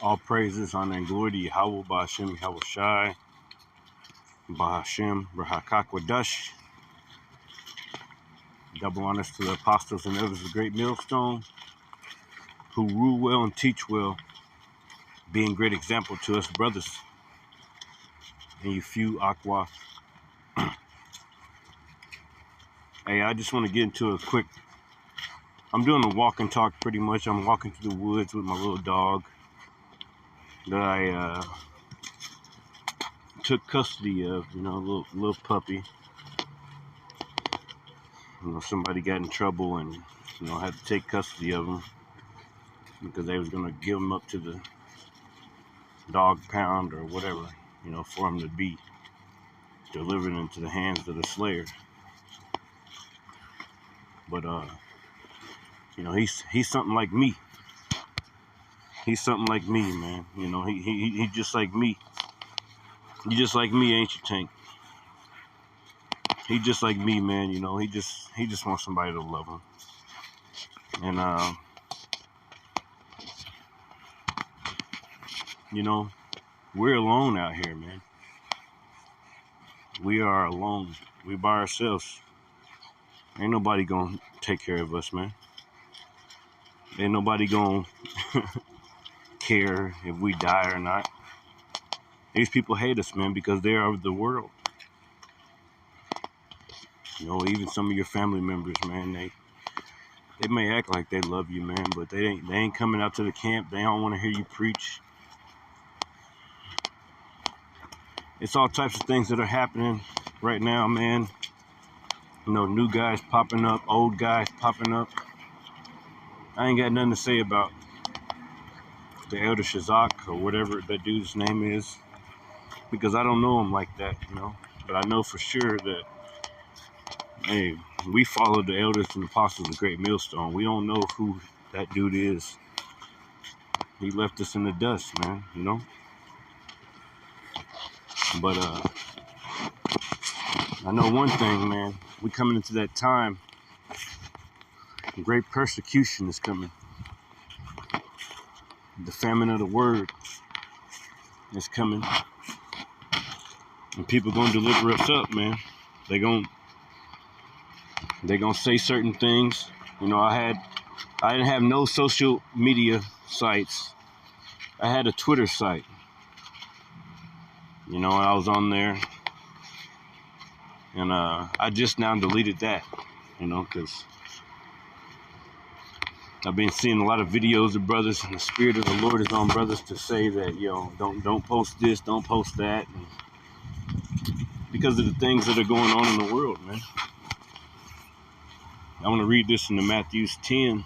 All praises, honor, and glory to Yahweh, Ba'ashem, Yahweh Shai, Ba'ashem, Rahakakwadash. Double honors to the apostles and elders of the great millstone, who rule well and teach well, being great example to us brothers. And you few Aqua. Hey, I just want to get into a quick, I'm doing a walk and talk pretty much. I'm walking through the woods with my little dog that I took custody of, little puppy. Somebody got in trouble and, had to take custody of him because they was going to give him up to the dog pound or whatever, for him to be delivered into the hands of the slayer. But, he's something like me. He's something like me, man. He just like me. You just like me, ain't you, Tank? He just like me, man. He just wants somebody to love him. And we're alone out here, man. We are alone. We by ourselves. Ain't nobody gonna take care of us, man. Ain't nobody gonna care if we die or not. These people hate us, man, because they are of the world. Even some of your family members, man, they may act like they love you, man, but they ain't coming out to the camp. They don't want to hear you preach. It's all types of things that are happening right now, man. New guys popping up, old guys popping up. I ain't got nothing to say about the Elder Shazak or whatever that dude's name is, because I don't know him like that, But I know for sure that, hey, we follow the elders and apostles of the great millstone. We don't know who that dude is. He left us in the dust, man, But I know one thing, man. We coming into that time. Great persecution is coming. The famine of the word is coming. And people gonna deliver us up, man. They gonna say certain things. I didn't have no social media sites. I had a Twitter site. I was on there. And I just now deleted that, because I've been seeing a lot of videos of brothers, and the Spirit of the Lord is on brothers to say that, don't post this, don't post that, and because of the things that are going on in the world, man. I want to read this in the Matthew 10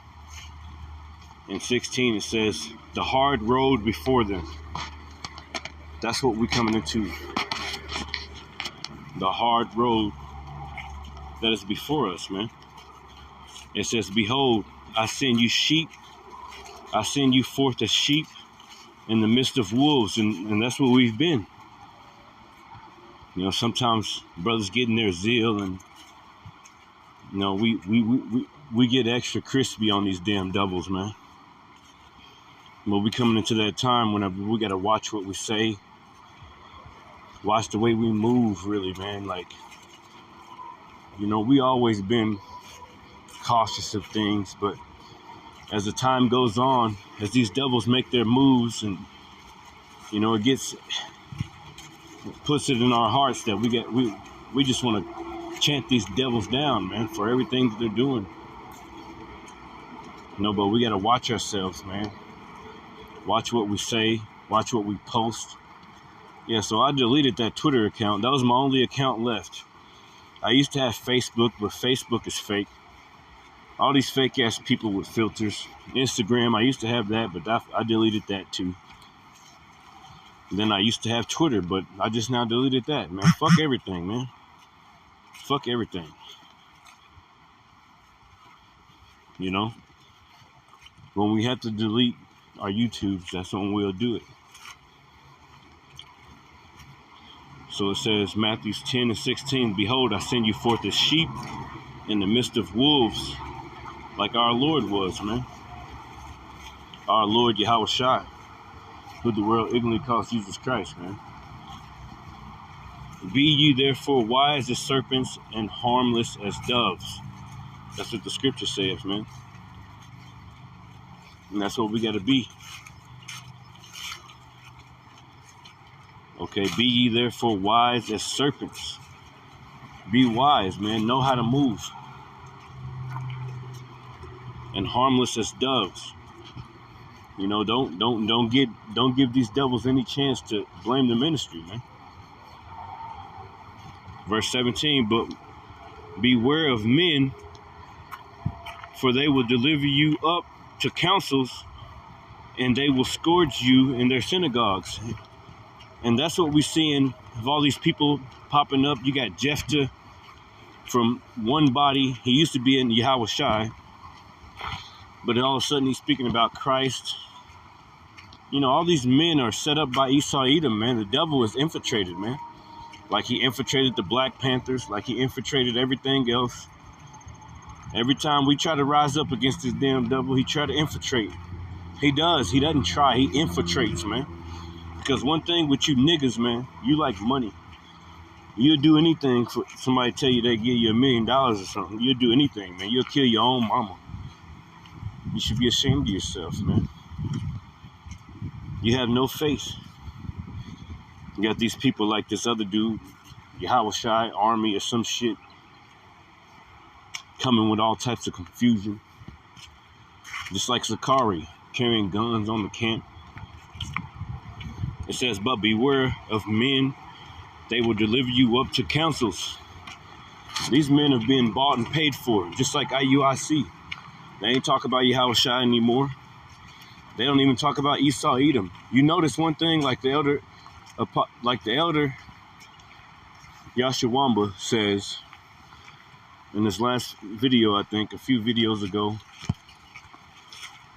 and 16. It says, the hard road before them. That's what we're coming into. The hard road that is before us, man. It says, behold, I send you sheep. I send you forth as sheep in the midst of wolves. And that's what we've been. Sometimes brothers get in their zeal and, we get extra crispy on these damn doubles, man. But we coming into that time when we got to watch what we say. Watch the way we move, really, man. Like, we always been cautious of things, but as the time goes on, as these devils make their moves, and it puts it in our hearts that we just want to chant these devils down, man, for everything that they're doing. But we got to watch ourselves, man. Watch what we say. Watch what we post. Yeah, so I deleted that Twitter account. That was my only account left. I used to have Facebook, but Facebook is fake. All these fake ass people with filters. Instagram, I used to have that, but I deleted that too. And then I used to have Twitter, but I just now deleted that, man. Fuck everything, man. Fuck everything. When we have to delete our YouTubes, that's when we'll do it. So it says, Matthew 10 and 16, behold, I send you forth as sheep in the midst of wolves, like our Lord was, man. Our Lord Yahweh Shai. who the world ignorantly calls Jesus Christ, man. Be ye therefore wise as serpents and harmless as doves. That's what the scripture says, man. And that's what we got to be. Okay, be ye therefore wise as serpents. Be wise, man. Know how to move. And harmless as doves. You know, don't give these devils any chance to blame the ministry, man. Verse 17, but beware of men, for they will deliver you up to councils, and they will scourge you in their synagogues. And that's what we're seeing of all these people popping up. You got Jephthah from one body. He used to be in Yahweh Shai, but all of a sudden he's speaking about Christ. You know, all these men are set up by Esau Edom, man. The devil is infiltrated, man. Like he infiltrated the Black Panthers, like he infiltrated everything else. Every time we try to rise up against this damn devil, he try to infiltrate. He does. He doesn't try. He infiltrates, man. Because one thing with you niggas, man, you like money. You'll do anything for somebody to tell you they give you $1 million or something. You'll do anything, man. You'll kill your own mama. You should be ashamed of yourself, man. You have no faith. You got these people like this other dude, Yahweh Shai Army or some shit, coming with all types of confusion. Just like Zakari, carrying guns on the camp. It says, but beware of men, they will deliver you up to councils. These men have been bought and paid for, just like IUIC. They ain't talk about Yahweh Shai anymore. They don't even talk about Esau Edom. You notice one thing, like the elder Yashawamba says in this last video, I think, a few videos ago,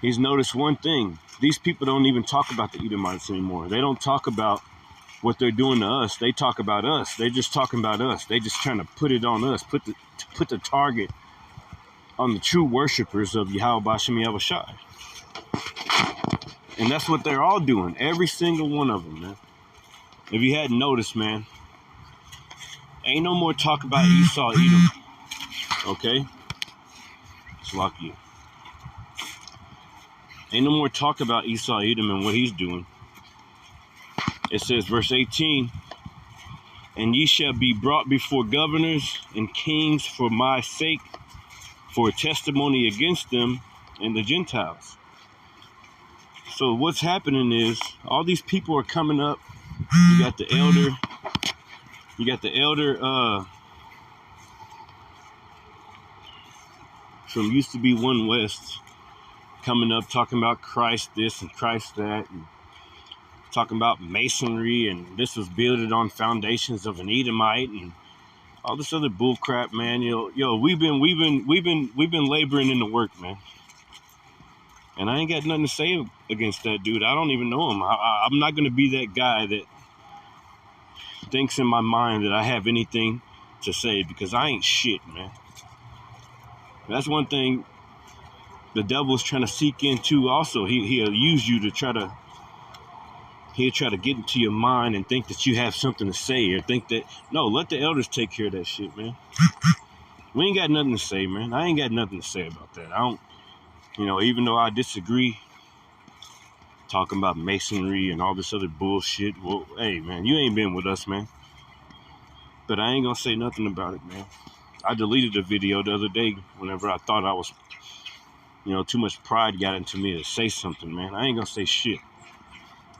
he's noticed one thing. These people don't even talk about the Edomites anymore. They don't talk about what they're doing to us. They talk about us. They just talking about us. They just trying to put it on us, put the target on the true worshipers of Yahweh Bashem Yahweh Shai. And that's what they're all doing. Every single one of them, man. If you hadn't noticed, man, ain't no more talk about Esau Edom. Okay? It's lucky. Ain't no more talk about Esau Edom and what he's doing. It says, verse 18, and ye shall be brought before governors and kings for my sake, for a testimony against them and the Gentiles. So what's happening is all these people are coming up. You got the elder from used to be One West coming up talking about Christ this and Christ that, and talking about masonry, and this was built on foundations of an Edomite and all this other bull crap, man. Yo, we've been laboring in the work, man. And I ain't got nothing to say against that dude. I don't even know him. I'm not gonna be that guy that thinks in my mind that I have anything to say, because I ain't shit, man. That's one thing the devil's trying to seek into also. He'll use you to he'll try to get into your mind and think that you have something to say, or think that, no, let the elders take care of that shit, man. We ain't got nothing to say, man. I ain't got nothing to say about that. I don't, even though I disagree, talking about masonry and all this other bullshit, well, hey, man, you ain't been with us, man. But I ain't gonna say nothing about it, man. I deleted a video the other day whenever I thought I was, too much pride got into me to say something, man. I ain't gonna say shit.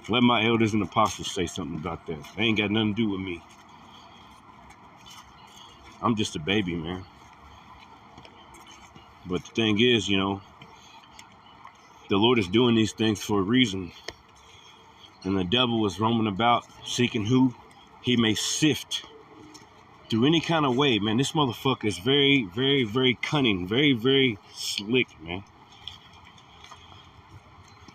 Let my elders and apostles say something about that. They ain't got nothing to do with me. I'm just a baby, man. But the thing is, the Lord is doing these things for a reason. And the devil is roaming about seeking who he may sift through any kind of way, man. This motherfucker is very, very, very cunning, very, very slick, man.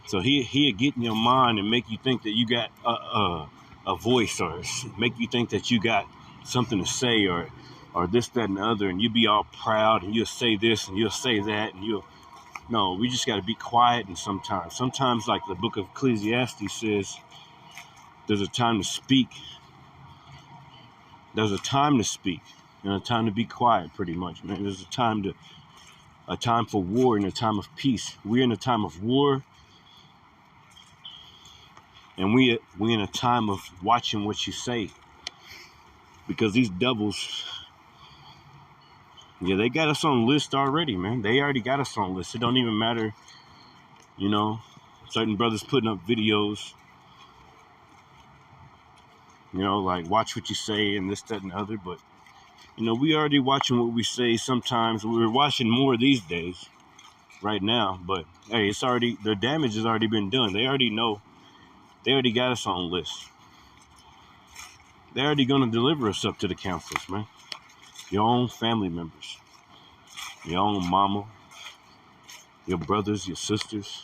So he'll get in your mind and make you think that you got a voice, or make you think that you got something to say, or this, that, and the other, and you be all proud, and you'll say this and you'll say that, and No, we just got to be quiet. And sometimes like the book of Ecclesiastes says, there's a time to speak. There's a time to speak and a time to be quiet, pretty much, man. There's a time for war and a time of peace. We're in a time of war, and we in a time of watching what you say, because these devils, yeah, they got us on list already, man. They already got us on list. It don't even matter, you know. Certain brothers putting up videos, you know, like watch what you say and this, that, and the other. But you know, we already watching what we say. Sometimes we're watching more these days, right now. But hey, it's already, the damage has already been done. They already know. They already got us on list. They're already gonna deliver us up to the councils, man. Your own family members, your own mama, your brothers, your sisters.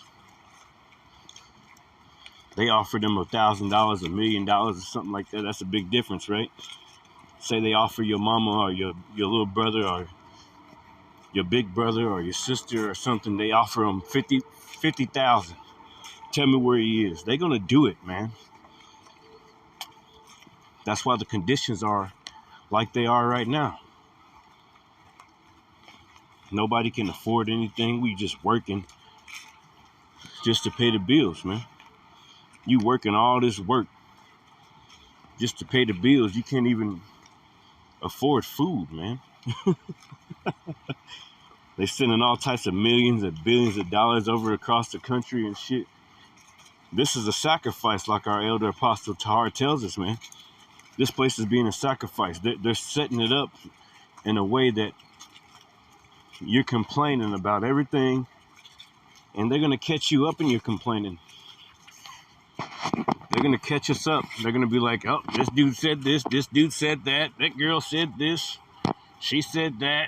They offer them $1,000, $1 million, or something like that. That's a big difference, right? Say they offer your mama or your little brother or your big brother or your sister or something. They offer them 50,000. Tell me where he is. They're gonna do it, man. That's why the conditions are like they are right now. Nobody can afford anything. We just working just to pay the bills, man. You working all this work just to pay the bills. You can't even afford food, man. They sending all types of millions and billions of dollars over across the country and shit. This is a sacrifice, like our elder apostle Tahar tells us, man. This place is being a sacrifice. They're setting it up in a way that you're complaining about everything, and they're gonna catch you up in your complaining. They're gonna catch us up. They're gonna be like, oh, this dude said this dude said that girl said this, she said that.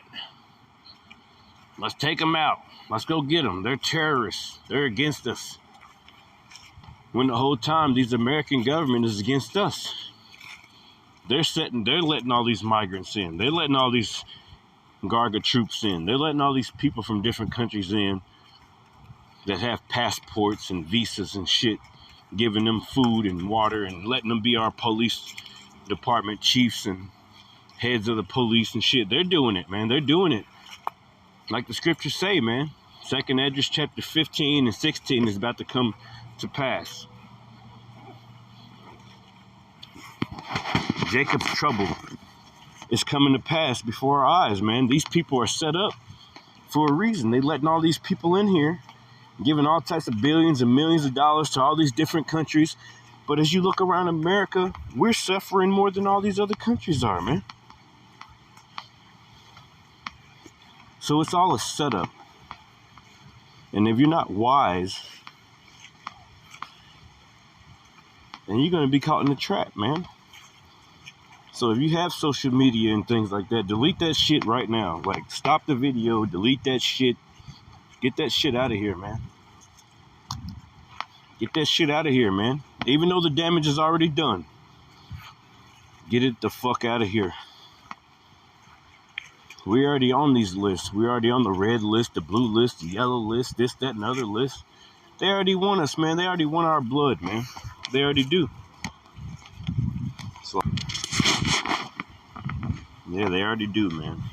Let's take them out. Let's go get them. They're terrorists. They're against us. When the whole time these American government is against us. They're letting all these migrants in. They're letting all these Garga troops in. They're letting all these people from different countries in that have passports and visas and shit, giving them food and water and letting them be our police department chiefs and heads of the police and shit. They're doing it, man. They're doing it. Like the scriptures say, man. 2nd Esdras chapter 15 and 16 is about to come to pass. Jacob's trouble is coming to pass before our eyes, man. These people are set up for a reason. They letting all these people in here, giving all types of billions and millions of dollars to all these different countries. But as you look around America, we're suffering more than all these other countries are, man. So it's all a setup. And if you're not wise, then you're going to be caught in the trap, man. So if you have social media and things like that, delete that shit right now. Like, stop the video, delete that shit. Get that shit out of here, man. Get that shit out of here, man. Even though the damage is already done. Get it the fuck out of here. We're already on these lists. We're already on the red list, the blue list, the yellow list, this, that, and other list. They already want us, man. They already want our blood, man. They already do. So, yeah, they already do, man.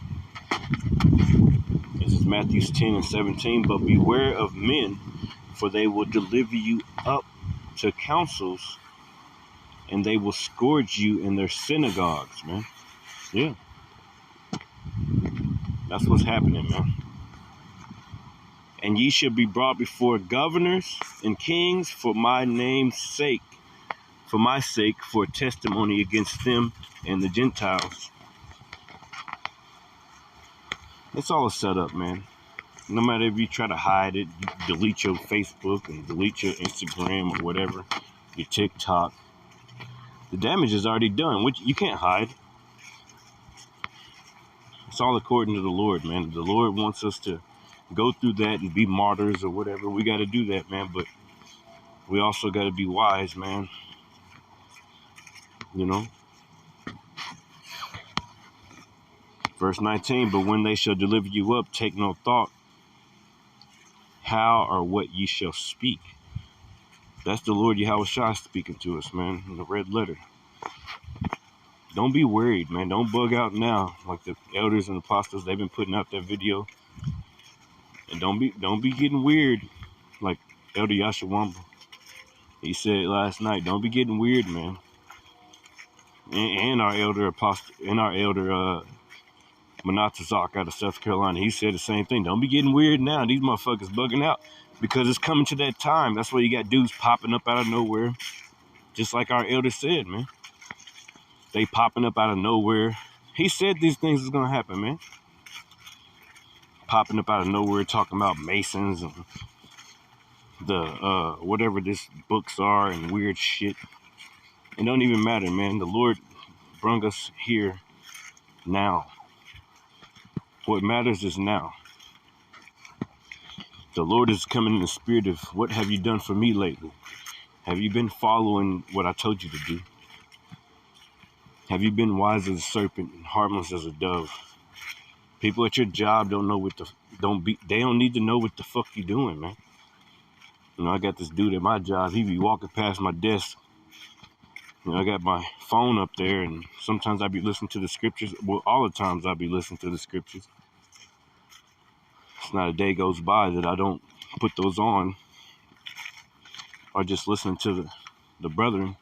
This is Matthew 10 and 17. But beware of men, for they will deliver you up to councils, and they will scourge you in their synagogues, man. Yeah. That's what's happening, man. And ye shall be brought before governors and kings for my name's sake, for my sake, for testimony against them and the Gentiles. It's all a setup, man. No matter if you try to hide it, you delete your Facebook and delete your Instagram or whatever, your TikTok. The damage is already done, which you can't hide. It's all according to the Lord, man. The Lord wants us to go through that and be martyrs or whatever. We got to do that, man. But we also got to be wise, man. You know? Verse 19, but when they shall deliver you up, take no thought how or what ye shall speak. That's the Lord Yahweh Shai speaking to us, man, in the red letter. Don't be worried, man. Don't bug out now. Like the elders and apostles, they've been putting out that video. And don't be getting weird like Elder Yashawamba. He said last night, don't be getting weird, man. And our elder apostle and our elder Manatazak out of South Carolina, he said the same thing. Don't be getting weird now. These motherfuckers bugging out because it's coming to that time. That's why you got dudes popping up out of nowhere. Just like our elder said, man. They popping up out of nowhere. He said these things is gonna happen, man. Popping up out of nowhere, talking about Masons and the whatever this books are and weird shit. It don't even matter, man. The Lord brought us here now. What matters is now. The Lord is coming in the spirit of, what have you done for me lately? Have you been following what I told you to do? Have you been wise as a serpent and harmless as a dove? People at your job don't know what they don't need to know what the fuck you doing, man. You know, I got this dude at my job, he be walking past my desk. You know, I got my phone up there, and sometimes I be listening to the scriptures. Well, all the times I be listening to the scriptures. It's not a day goes by that I don't put those on or just listening to the brethren.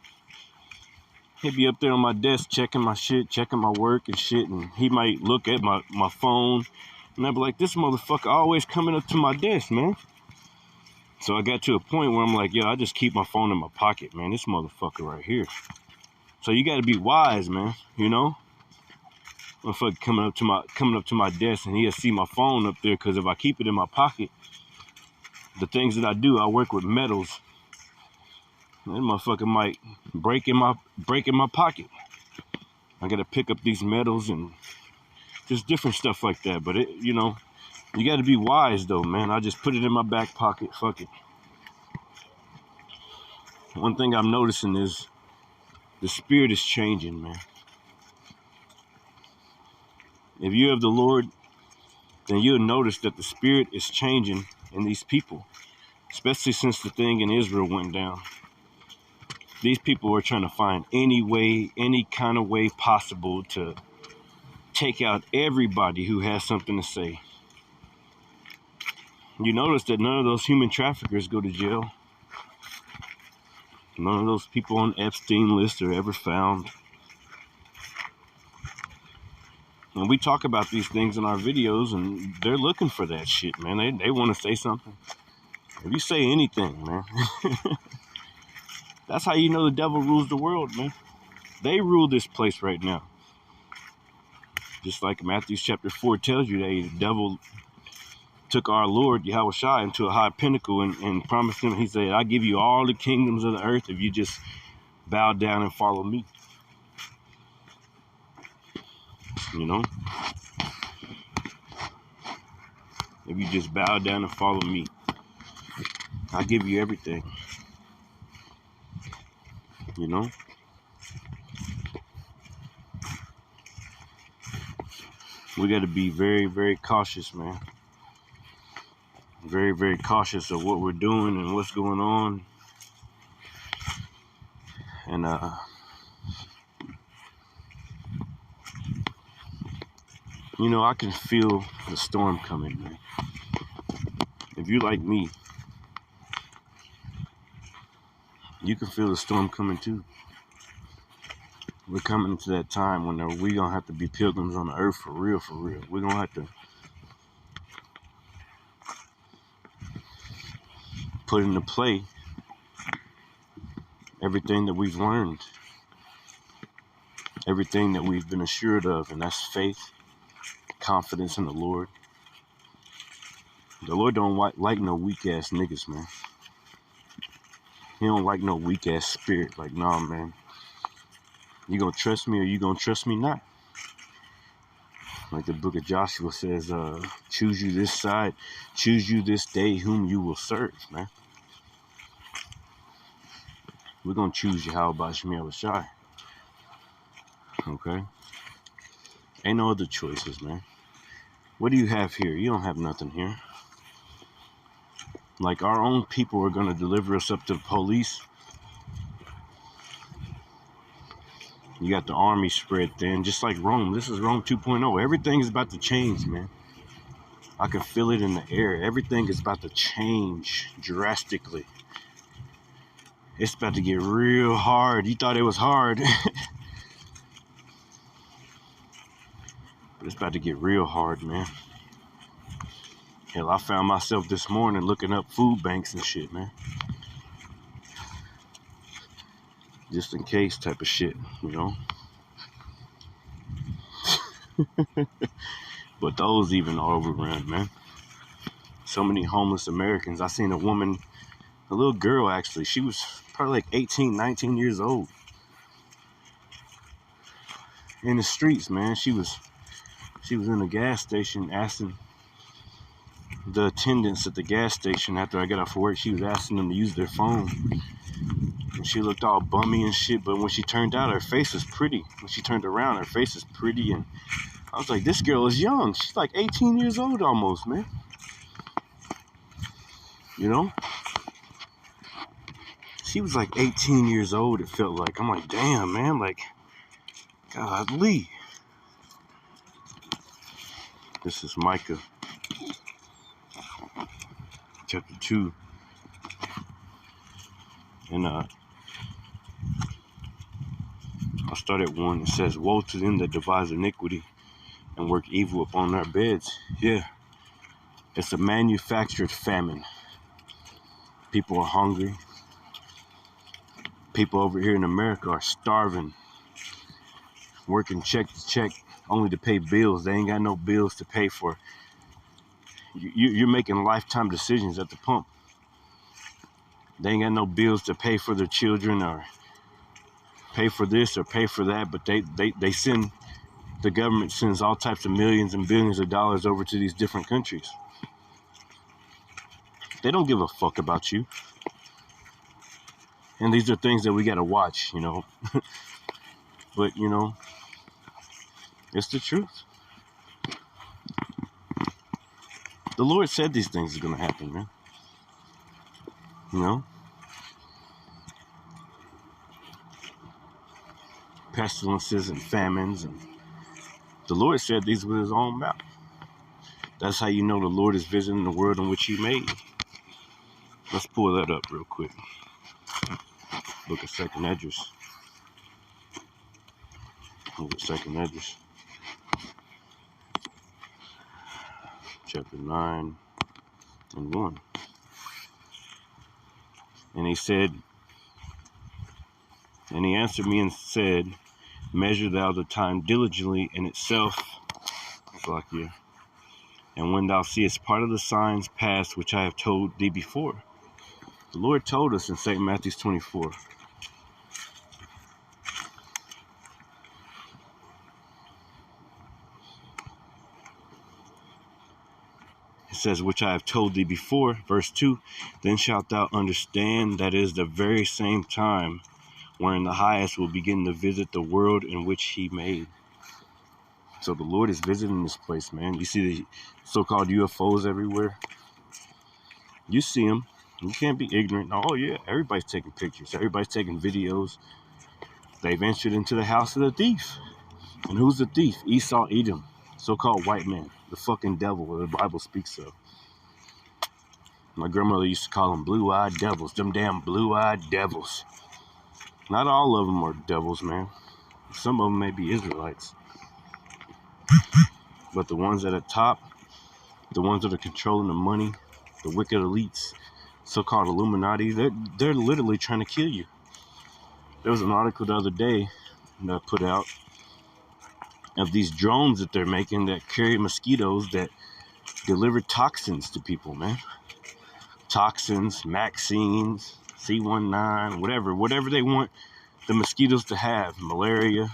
He'd be up there on my desk checking my shit, checking my work and shit, and he might look at my phone, and I'd be like, this motherfucker always coming up to my desk, man. So I got to a point where I'm like, yo, I just keep my phone in my pocket, man. This motherfucker right here. So you got to be wise, man. You know, motherfucker coming up to my desk, and he'll see my phone up there. Because if I keep it in my pocket, the things that I do, I work with metals. That motherfucker might break in my pocket. I got to pick up these metals and just different stuff like that. But you know, you got to be wise though, man. I just put it in my back pocket. Fuck it. One thing I'm noticing is the spirit is changing, man. If you have the Lord, then you'll notice that the spirit is changing in these people, especially since the thing in Israel went down. These people are trying to find any kind of way possible to take out everybody who has something to say. You notice that none of those human traffickers go to jail. None of those people on Epstein list are ever found. And we talk about these things in our videos, and they're looking for that shit, man. They want to say something. If you say anything, man, that's how you know the devil rules the world, man. They rule this place right now. Just like Matthew chapter 4 tells you, that the devil took our Lord, Yahweh Shai, into a high pinnacle and promised him, he said, I give you all the kingdoms of the earth if you just bow down and follow me. You know? If you just bow down and follow me, I'll give you everything. You know? We got to be very, very cautious, man. Very, very cautious of what we're doing and what's going on. And, you know, I can feel the storm coming, man. If you like me, you can feel the storm coming too. We're coming to that time when we're going to have to be pilgrims on the earth for real, for real. We're going to have to put into play everything that we've learned, everything that we've been assured of, and that's faith, confidence in the Lord. The Lord don't like no weak-ass niggas, man. He don't like no weak-ass spirit. Like, nah, man. You gonna trust me or you gonna trust me not? Like the book of Joshua says, choose you this side, choose you this day whom you will serve, man. We're gonna choose Yahweh Shai Shai. Okay? Ain't no other choices, man. What do you have here? You don't have nothing here. Like our own people are going to deliver us up to the police. You got the army spread thin, just like Rome. This is Rome 2.0. Everything is about to change, man. I can feel it in the air. Everything is about to change drastically. It's about to get real hard. You thought it was hard. But it's about to get real hard, man. Hell, I found myself this morning looking up food banks and shit, man. Just in case type of shit, you know. But those even are overrun, man. So many homeless Americans. I seen a woman, a little girl actually. She was probably like 18, 19 years old. In the streets, man. She was in the gas station asking the attendants at the gas station after I got off work. She was asking them to use their phone. And she looked all bummy and shit, but when she turned out, her face was pretty. When she turned around, her face was pretty, and I was like, this girl is young. She's like 18 years old almost, man. You know? She was like 18 years old, it felt like. I'm like, damn, man, like, godly. This is Micah, chapter 2. And I'll start at 1. It says, woe to them that devise iniquity and work evil upon their beds. Yeah, it's a manufactured famine. People are hungry. People over here in America are starving, working check to check only to pay bills. They ain't got no bills to pay for. You're making lifetime decisions at the pump. They ain't got no bills to pay for their children or pay for this or pay for that, but they send, the government sends all types of millions and billions of dollars over to these different countries. They don't give a fuck about you. And these are things that we got to watch, you know. But, you know, it's the truth. The Lord said these things are going to happen, man. You know? Pestilences and famines. And the Lord said these with his own mouth. That's how you know the Lord is visiting the world in which he made. Let's pull that up real quick. Look at second address. Look at second address. Chapter 9 and 1. And he said, and he answered me and said, measure thou the time diligently in itself, and when thou seest part of the signs pass which I have told thee before. The Lord told us in St. Matthew 24. It says, which I have told thee before, verse 2, then shalt thou understand that is the very same time wherein the highest will begin to visit the world in which he made. So the Lord is visiting this place, man. You see the so-called UFOs everywhere. You see them. You can't be ignorant. Oh, yeah, everybody's taking pictures. Everybody's taking videos. They've entered into the house of the thief. And who's the thief? Esau, Edom, so-called white man, the fucking devil that the Bible speaks of. My grandmother used to call them blue-eyed devils, them damn blue-eyed devils. Not all of them are devils, man. Some of them may be Israelites. But the ones at the top, the ones that are controlling the money, the wicked elites, so-called Illuminati, they're literally trying to kill you. There was an article the other day that I put out of these drones that they're making that carry mosquitoes that deliver toxins to people, man. Toxins, vaccines, C19, whatever they want the mosquitoes to have, malaria.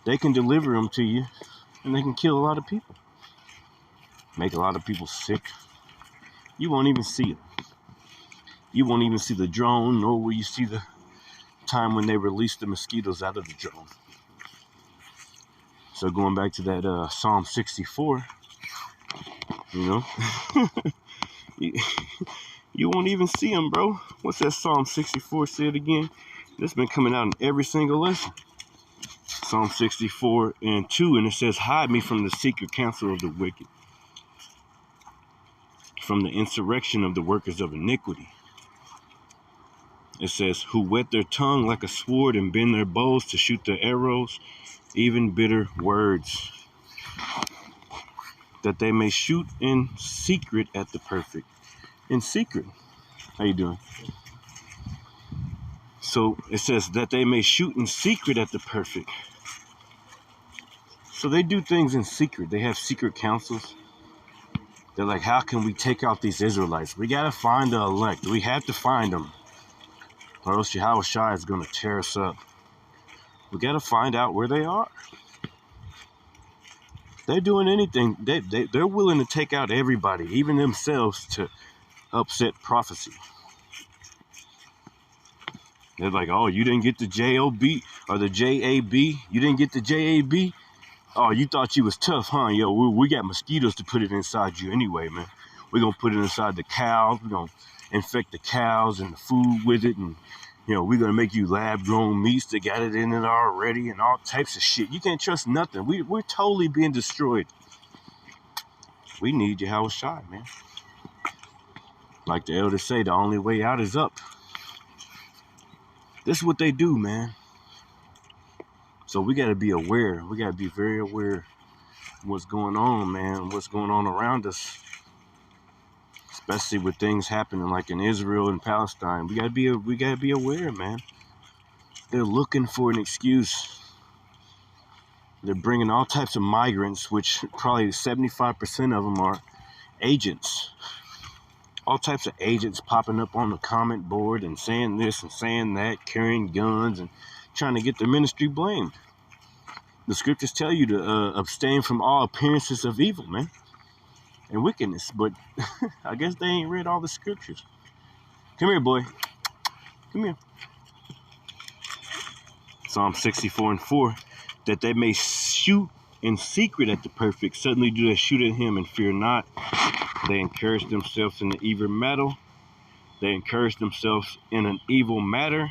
They can deliver them to you, and they can kill a lot of people. Make a lot of people sick. You won't even see it. You won't even see the drone, nor will you see the time when they release the mosquitoes out of the drone. So going back to that Psalm 64, you know, You, you won't even see them, bro. What's that Psalm 64 said again? That's been coming out in every single lesson. Psalm 64 and 2, and it says, hide me from the secret counsel of the wicked, from the insurrection of the workers of iniquity. It says, who whet their tongue like a sword and bend their bows to shoot their arrows, even bitter words, that they may shoot in secret at the perfect. In secret. How you doing? So it says that they may shoot in secret at the perfect. So they do things in secret. They have secret councils. They're like, how can we take out these Israelites? We got to find the elect. We have to find them, or else Yahushua is going to tear us up. We got to find out where they are. They're doing anything. They're willing to take out everybody, even themselves, to upset prophecy. They're like, oh, you didn't get the J-O-B or the J-A-B? You didn't get the J-A-B? Oh, you thought you was tough, huh? Yo, we got mosquitoes to put it inside you anyway, man. We're going to put it inside the cows. We're going to infect the cows and the food with it. And, you know, we're going to make you lab-grown meats that got it in it already and all types of shit. You can't trust nothing. We're totally being destroyed. We need Yahushua, man. Like the elders say, the only way out is up. This is what they do, man. So we got to be aware. We got to be very aware of what's going on, man. What's going on around us. Especially with things happening like in Israel and Palestine. We gotta be aware, man. They're looking for an excuse. They're bringing all types of migrants, which probably 75% of them are agents. All types of agents popping up on the comment board and saying this and saying that, carrying guns and trying to get their ministry blamed. The scriptures tell you to abstain from all appearances of evil, man, and wickedness. But I guess they ain't read all the scriptures. Come here, boy. Come here. Psalm 64 and 4, that they may shoot in secret at the perfect. Suddenly do they shoot at him and fear not. They encourage themselves in the evil matter. They encourage themselves in an evil matter.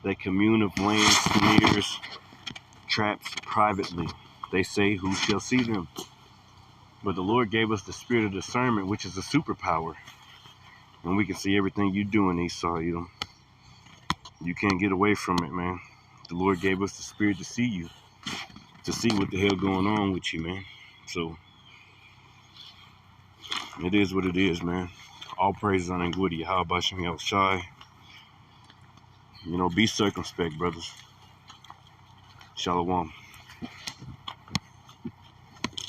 They commune of vain sneers, traps privately. They say, who shall see them? But the Lord gave us the spirit of discernment, which is a superpower. And we can see everything you doing, Esau. You can't get away from it, man. The Lord gave us the spirit to see you, to see what the hell going on with you, man. So it is what it is, man. All praises on Angudi. How about you, Shy? You know, be circumspect, brothers. Shalom.